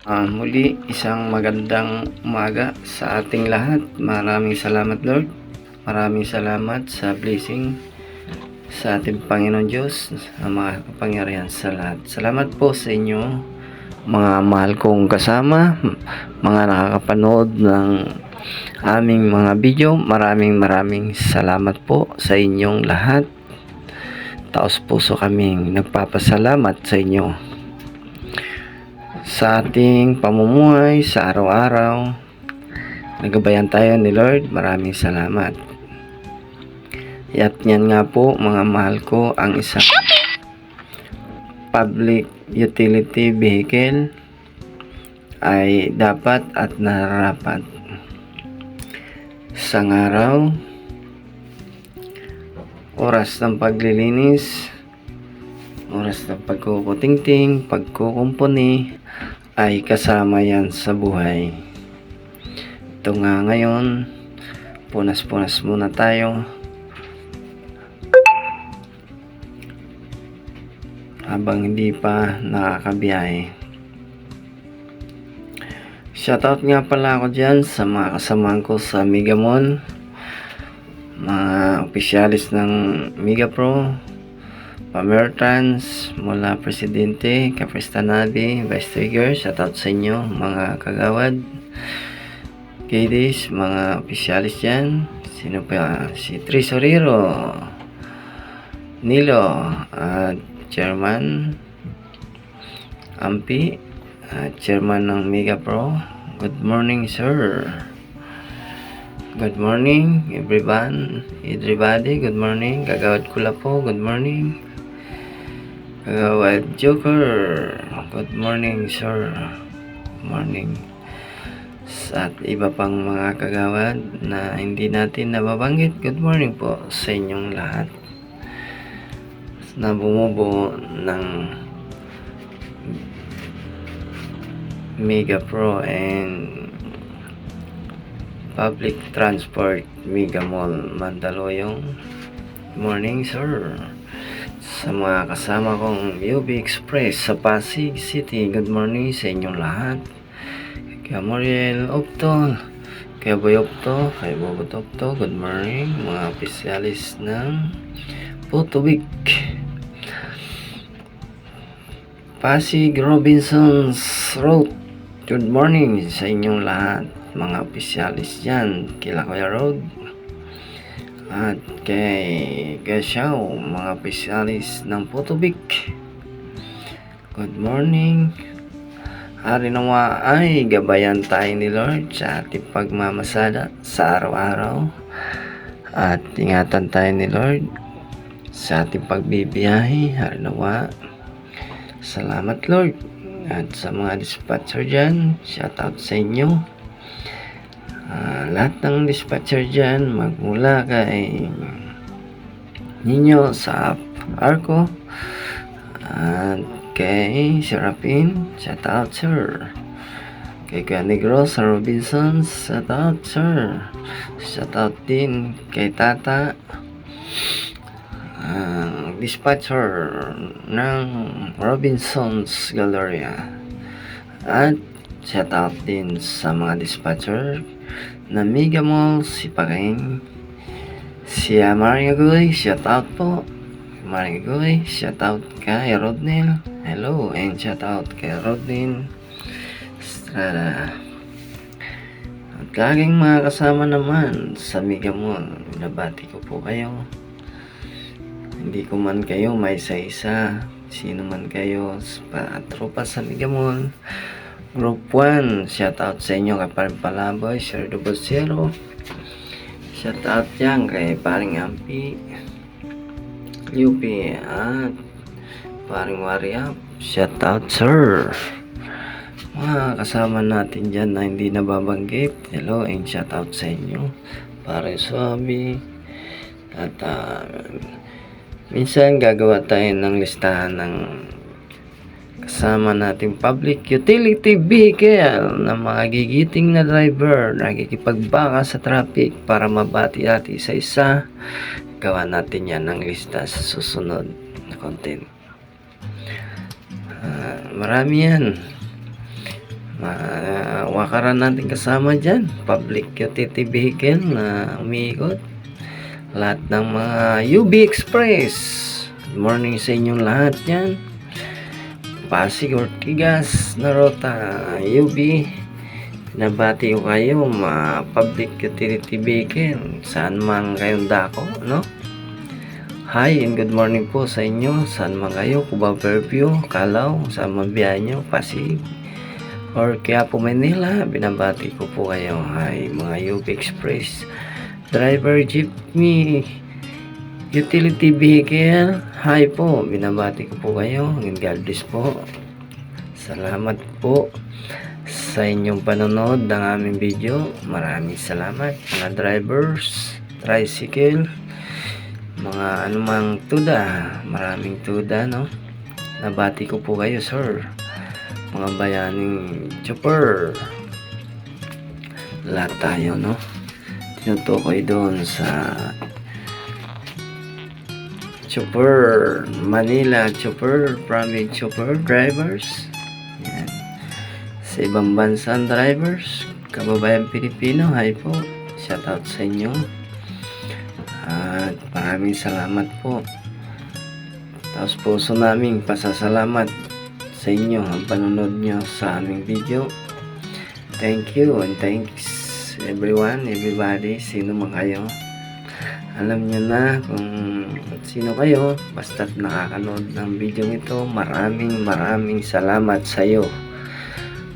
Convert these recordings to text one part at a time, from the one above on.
Muli, isang magandang umaga sa ating lahat. Maraming salamat, Lord. Maraming salamat sa blessing sa ating Panginoon Diyos na mga kapangyarihan sa lahat. Salamat po sa inyo, mga mahal kong kasama, mga nakakapanood ng aming mga video. Maraming salamat po sa inyong lahat. Taos puso kaming nagpapasalamat sa inyo sa ating pamumuhay sa araw-araw. Nagabayan tayo ni Lord. Maraming salamat. At yan nga po, mga mahal ko, ang isang public utility vehicle ay dapat at nararapat sa araw, oras ng paglilinis, oras ng pagkukutingting, pagkukumpuni, ay kasama yan sa buhay. Ito nga ngayon, punas-punas muna tayo habang hindi pa nakakabiyahe. Shoutout nga pala ako dyan sa mga kasamahan ko sa Mega Mall, mga opisyalis ng Mega Pro, Pamertans, mula Presidente, Kaprestanadi, Vice Trigger. Shoutout sa inyo mga kagawad, kiddies, mga opisyalis dyan. Sino pa? Si Tresorero, Nilo, Chairman Ampi, Chairman ng Mega Pro. Good morning, sir. Good morning, everybody. Good morning. Kagawad Kulapo, good morning. Kagawad Joker, good morning, sir. Good morning. At iba pang mga kagawad na hindi natin nababanggit, good morning po sa inyong lahat na bumubuo ng Mega Pro and Public Transport Mega Mall Mandaluyong. Good morning, sir. Sa mga kasama kong UB Express sa Pasig City, good morning sa inyong lahat. Kaya Moriel Opto, kaya Boy Opto, kaya Bobot Opto, good morning. Mga opisyalis ng Putubik, Pasig Robinsons Road, good morning sa inyong lahat. Mga opisyalis dyan, kila Kuya Road at kay Gasyaw, mga opisyalis ng Putubik, good morning. Hari nawa ay gabayan tayo ni Lord sa ating pagmamasada sa araw-araw, at ingatan tayo ni Lord sa ating pagbibiyahe. Hari nawa, salamat Lord. At sa mga dispatcher dyan, shout out sa inyo. Lahat ng dispatcher dyan, magmula kay Ninyo sa Arco at kay Serapin, shout out sir. Kay Negro sa Robinsons, shout out sir. Shout out din kay Tata, dispatcher ng Robinsons Galleria. At shout out din sa mga dispatcher na Mega Mall, si Pakain, si Maring Agoy, shout out po. Maring Agoy, shout out kay Rodnel, hello, and shout out kay Rodnel Estrada. At laging mga kasama naman sa Mega Mall, nabati ko po kayo. Hindi ko man kayo may isa-isa, sino man kayo sa tropa sa Mega Mall Group 1, shout out sa inyo kay Paring Palaboy, Sir Dubosero. Shout out yan kay Paring Ampi, UP, at Paring Wariap. Shout out sir. Mga kasama natin dyan na hindi nababanggit, hello and shout out sa inyo. Paring Swabi. At minsan gagawa tayo ng listahan ng kasama nating public utility vehicle na mga gigiting na driver nakikipagbaka sa traffic para mabati natin isa-isa. Gawa natin yan ng lista sa susunod na content. Marami yan. Wakaran natin kasama dyan, public utility vehicle na umiikot, lahat ng mga UB Express. Good morning sa inyong lahat yan. Pasig, Ortigas, Narota, UB. Nabati ko kayo, mga public utility vehicle, saan man kayong dako, no? Hi and good morning po sa inyo, saan man kayo, Cubao, Fairview, Calao, saan man biyahe nyo, Pasig, or Quiapo, Manila, binabati ko po kayo. Hi mga UB Express, driver, jeepney, utility vehicle, hi po, binabati ko po kayo, and God bless po. Salamat po sa inyong panonood ng aming video. Maraming salamat mga drivers, tricycle, mga anumang tuda, maraming tuda, no? Nabati ko po kayo, sir. Mga bayaning chopper, lahat tayo, no? Tinutukoy doon sa chopper, Manila chopper, private chopper drivers. Yan. Sa ibang bansang drivers, kababayan Pilipino, hi po, shout out sa inyo. At maraming salamat po. Tapos puso naming pasasalamat sa inyo ang panonood nyo sa aming video. Thank you and thanks everyone, everybody, sino man kayo. Alam nyo na kung sino kayo, basta't nakakanood ng video ito. Maraming salamat sa iyo.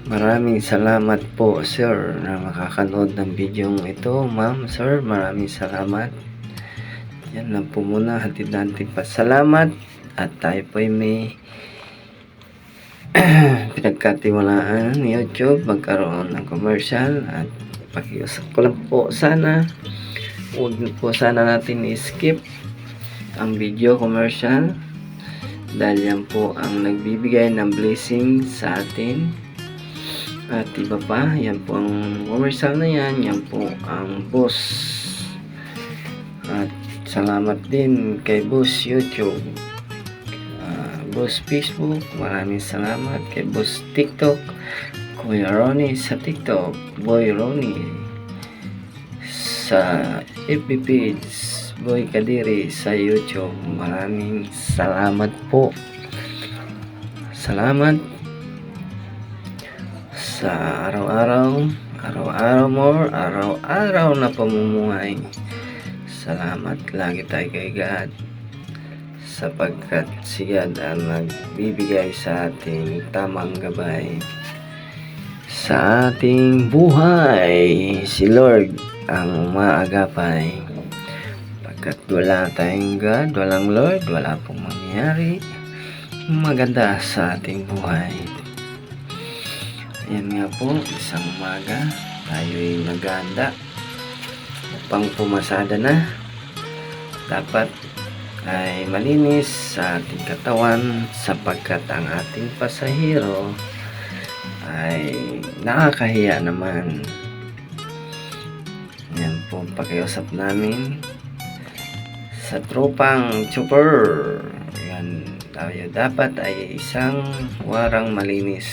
Maraming salamat po, sir, na makakanood ng video ito. Ma'am, sir, maraming salamat. Yan lang po muna, hatid natin pasalamat. At tayo po ay may pinagkatiwalaan ni YouTube magkaroon ng commercial. At pakiusap ko lang po, sana huwag po sana natin i-skip ang video commercial, dahil yan po ang nagbibigay ng blessing sa atin. At iba pa, yan po ang commercial na yan, yan po ang boss. At salamat din kay boss YouTube, boss Facebook, maraming salamat kay boss TikTok, Kuya Ronnie sa TikTok, Boy Ronnie sa FB page, Boy Kadiri sa YouTube. Maraming salamat po. Salamat sa araw-araw na pamumuhay. Salamat lagi tayo kay God, sapagkat siya ang nagbibigay sa ating tamang gabay sa ating buhay. Si Lord ang umaagapay. Pagkat wala tayong God, walang Lord, wala pong mangyayari maganda sa ating buhay. Ayan nga po, isang umaga tayo'y naghahanda pang pumasada na. Dapat ay malinis sa ating katawan, sapagkat ang ating pasahero ay nakakahiya naman. Yan po pakiusap namin sa tropang chopper. Yan, tayo dapat ay isang warang malinis.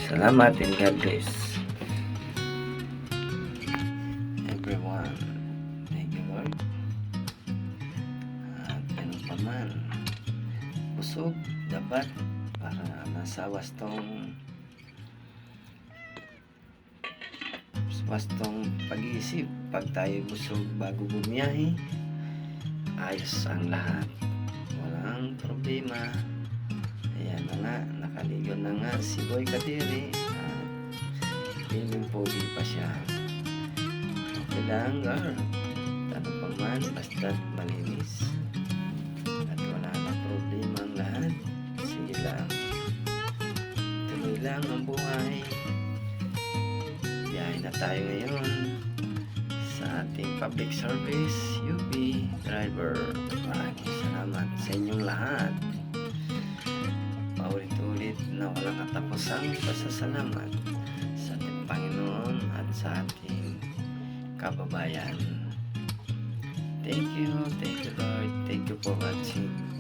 Salamat and God bless everyone. Thank you, Lord. At ganun pa man, busog dapat para masawas tong pag-iisip. Pag tayo busog bago bumiyahe, ayos ang lahat, walang problema. Ayan na nga, nakaligo na nga si Boy Kadiri at feeling pogi pa siya. Okay lang, girl, ano pa man, basta't malinis at wala na problema ang lahat. Sige lang, tuloy lang ang buhay. Biyahe na tayo ngayon sa ating public service UB driver. Maraming salamat sa inyong lahat. Paulit-ulit na walang katapusang pasasalamat sa ating Panginoon at sa ating kababayan. Thank you Lord, thank you for watching.